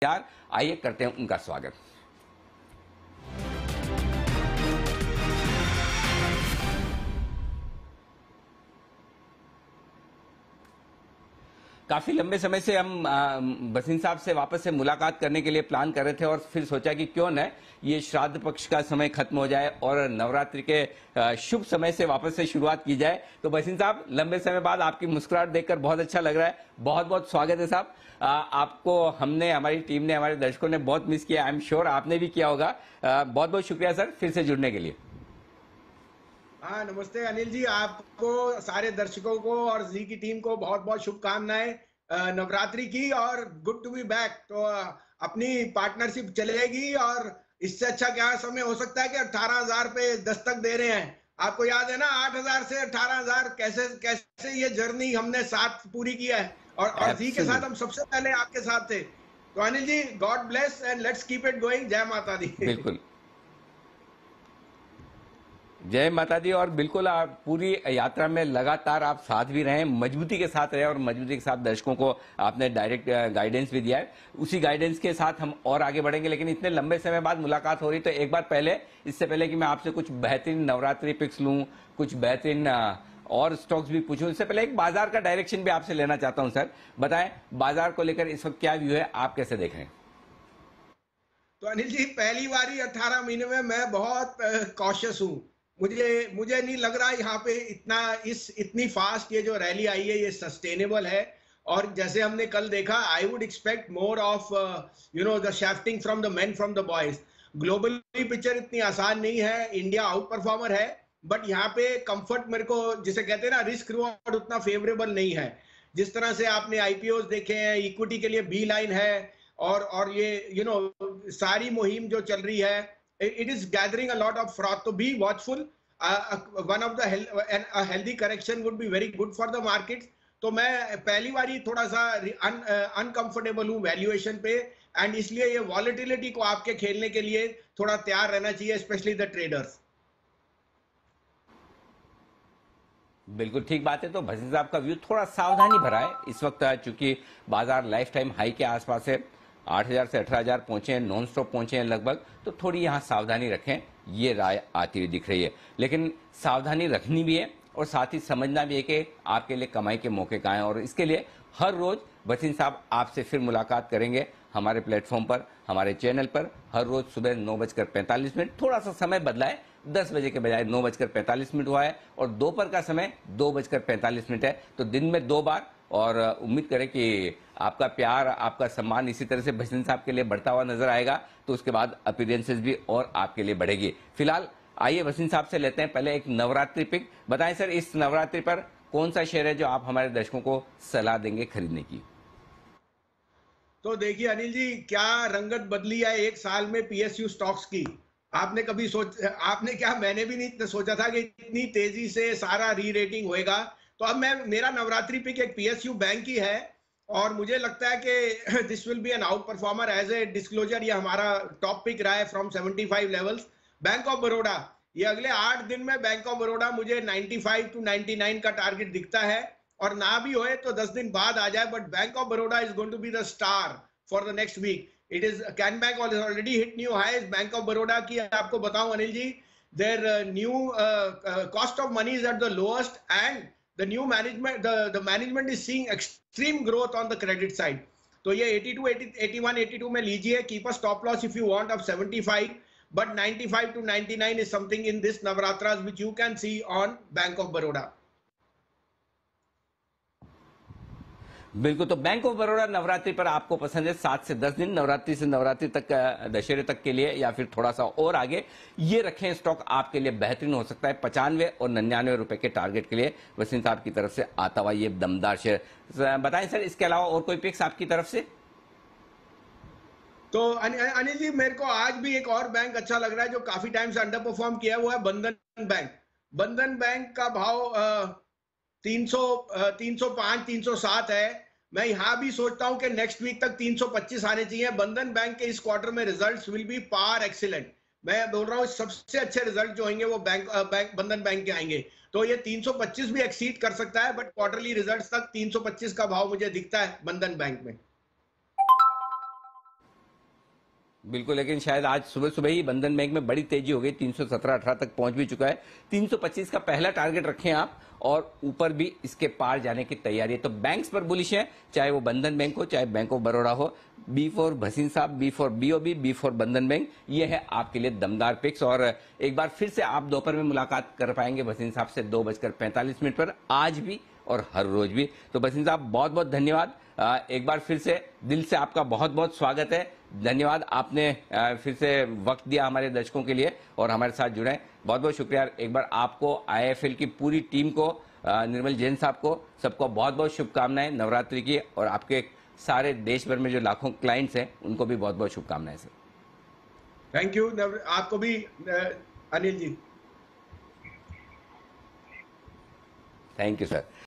तैयार। आइए करते हैं उनका स्वागत। काफी लंबे समय से हम बसीन साहब से वापस से मुलाकात करने के लिए प्लान कर रहे थे और फिर सोचा कि क्यों न ये श्राद्ध पक्ष का समय खत्म हो जाए और नवरात्रि के शुभ समय से वापस से शुरुआत की जाए। तो बसीन साहब, लंबे समय बाद आपकी मुस्कुराहट देखकर बहुत अच्छा लग रहा है। बहुत बहुत स्वागत है साहब। आपको हमने, हमारी टीम ने, हमारे दर्शकों ने बहुत मिस किया। आई एम श्योर आपने भी किया होगा। बहुत बहुत शुक्रिया सर फिर से जुड़ने के लिए। हाँ, नमस्ते अनिल जी, आपको, सारे दर्शकों को और जी की टीम को बहुत बहुत शुभकामनाएं नवरात्रि की, और गुड टू बी बैक। तो अपनी पार्टनरशिप चलेगी और इससे अच्छा क्या समय हो सकता है कि 18,000 पे दस्तक दे रहे हैं। आपको याद है ना, 8,000 से 18,000 कैसे कैसे ये जर्नी हमने साथ पूरी किया है, और जी के साथ हम सबसे पहले आपके साथ थे। तो Anil ji, god bless and let's keep it going. जय माता दी। बिल्कुल, जय माता दी। और बिल्कुल आप पूरी यात्रा में लगातार आप साथ भी रहे, मजबूती के साथ रहे और मजबूती के साथ दर्शकों को आपने डायरेक्ट गाइडेंस भी दिया है। उसी गाइडेंस के साथ हम और आगे बढ़ेंगे, लेकिन इतने लंबे समय बाद मुलाकात हो रही, तो एक बार पहले, इससे पहले कि मैं आपसे कुछ बेहतरीन नवरात्रि पिक्स लूं, कुछ बेहतरीन और स्टॉक्स भी पूछूं, इससे पहले एक बाजार का डायरेक्शन भी आपसे लेना चाहता हूं। सर बताएं, बाजार को लेकर इस वक्त क्या व्यू है, आप कैसे देख रहे हैं? तो अनिल जी, पहली बारी 18 महीने में मैं बहुत कॉशियस हूँ। मुझे नहीं लग रहा यहाँ पे इतनी फास्ट ये जो रैली आई है ये सस्टेनेबल है। और जैसे हमने कल देखा, I would expect more of the shafting from the men from the boys. Globally picture इतनी आसान नहीं है, इंडिया आउट परफॉर्मर है, बट यहाँ पे कंफर्ट, मेरे को जिसे कहते हैं ना, रिस्क रिवॉर्ड उतना फेवरेबल नहीं है। जिस तरह से आपने आईपीओ देखे हैं, इक्विटी के लिए बी लाइन है, और ये सारी मुहिम जो चल रही है, it is gathering a lot of froth. So be watchful. One of the a healthy correction would be very good for the markets. तो मैं पहली बारी थोड़ा सा अनकंफर्टेबल हूँ वैल्यूएशन पे, एंड इसलिए ये वॉलेटिलिटी को आपके खेलने के लिए थोड़ा तैयार रहना चाहिए, स्पेशली द ट्रेडर्स। बिल्कुल ठीक बात है। तो भसीन साहब का व्यू थोड़ा सावधानी भरा है इस वक्त, चूंकि बाजार लाइफ टाइम हाई के आसपास है, 8,000 से 18,000 पहुंचे हैं, नॉन स्टॉप पहुंचे हैं लगभग, तो थोड़ी यहां सावधानी रखें, ये राय आती हुई दिख रही है। लेकिन सावधानी रखनी भी है और साथ ही समझना भी है कि आपके लिए कमाई के मौके कहाँ हैं, और इसके लिए हर रोज भसीन साहब आपसे फिर मुलाकात करेंगे हमारे प्लेटफॉर्म पर, हमारे चैनल पर, हर रोज सुबह 9:45। थोड़ा सा समय बदला है, 10 बजे के बजाय 9:45 हुआ है, और दोपहर का समय 2:45 है। तो दिन में 2 बार, और उम्मीद करें कि आपका प्यार, आपका सम्मान इसी तरह से भसीन साहब के लिए बढ़ता हुआ नजर आएगा, तो उसके बाद अपीयरेंसेस भी और आपके लिए बढ़ेगी। फिलहाल आइए भसीन साहब से लेते हैं पहले एक नवरात्रि पिक। बताएं सर, इस नवरात्रि पर कौन सा शेयर है जो आप हमारे दर्शकों को सलाह देंगे खरीदने की? तो देखिए अनिल जी, क्या रंगत बदली है एक साल में पीएसयू स्टॉक्स की। आपने क्या, मैंने भी नहीं सोचा था कि इतनी तेजी से सारा री रेटिंग होएगा। तो अब मेरा नवरात्रि पिक एक पीएसयू बैंक ही है, और मुझे लगता है कि this will be an outperformer. As a disclosure, ये हमारा टॉप पिक रहा है फ्रॉम 75 लेवल्स। बैंक ऑफ बड़ौदा, ये अगले 8 दिन में बैंक ऑफ बड़ौदा मुझे 95 to 99 का टारगेट दिखता है, और ना भी होए तो 10 दिन बाद आ जाए, but bank of Baroda is going to be the star for the next week. It is, can bank already hit new highs. Bank of Baroda की आपको बताऊं Anil ji, there new cost of money is at the lowest, and the new management, the management is seeing extreme growth on the credit side. तो ये 82, 81, 82 में लीजिए, keep a stop loss if you want of 75, but 95 to 99 is something in this Navratras which you can see on Bank of Baroda. बिल्कुल, तो bank of Baroda Navratri पर आपको पसंद है। 7 से 10 दिन, नवरात्रि से नवरात्रि तक, दशहरे तक के लिए, या फिर थोड़ा सा और आगे, ये रखें स्टॉक, आपके लिए बेहतरीन हो सकता है। 95 और 99 रुपए के टारगेट के लिए वसीम साहब की तरफ से आता हुआ ये दमदार शेयर। बताएं सर, इसके अलावा और कोई पिक्स आपकी तरफ से? तो अनिल जी, मेरे को आज भी एक और बैंक अच्छा लग रहा है जो काफी टाइम से अंडर परफॉर्म किया, वो है बंधन बैंक। बंधन बैंक का भाव 305, 307 है। मैं यहां भी सोचता हूं कि नेक्स्ट वीक तक 325 आने चाहिए। बंधन बैंक के इस क्वार्टर में results will be par excellent. मैं बोल रहा हूं सबसे अच्छे रिजल्ट जो होंगे वो बंधन बैंक के आएंगे। तो ये 325 भी एक्सीड कर सकता है, बट क्वार्टरली रिजल्ट्स तक 325 का भाव मुझे दिखता है बंधन बैंक में। बिल्कुल, लेकिन शायद आज सुबह सुबह ही बंधन बैंक में बड़ी तेजी हो गई, 317-18 तक पहुंच भी चुका है। 325 का पहला टारगेट रखें आप, और ऊपर भी इसके पार जाने की तैयारी है। तो बैंक्स पर बुलिश है, चाहे वो बंधन बैंक हो, चाहे बैंक ऑफ बड़ौदा हो। बी फॉर भसीन साहब, B for BOB, B for Bandhan bank, ये है आपके लिए दमदार पिक्स। और एक बार फिर से आप दोपहर में मुलाकात कर पाएंगे भसीन साहब से 2:45 पर, आज भी और हर रोज भी। तो भसीन साहब बहुत बहुत धन्यवाद। एक बार फिर से दिल से आपका बहुत बहुत स्वागत है। धन्यवाद, आपने फिर से वक्त दिया हमारे दर्शकों के लिए और हमारे साथ जुड़े। बहुत बहुत शुक्रिया एक बार आपको, आईएफएल की पूरी टीम को, निर्मल जैन साहब को, सबको बहुत बहुत शुभकामनाएं नवरात्रि की, और आपके सारे देश भर में जो लाखों क्लाइंट्स हैं उनको भी बहुत बहुत शुभकामनाएं सर। थैंक यू, आपको भी Anil ji. Thank you sir.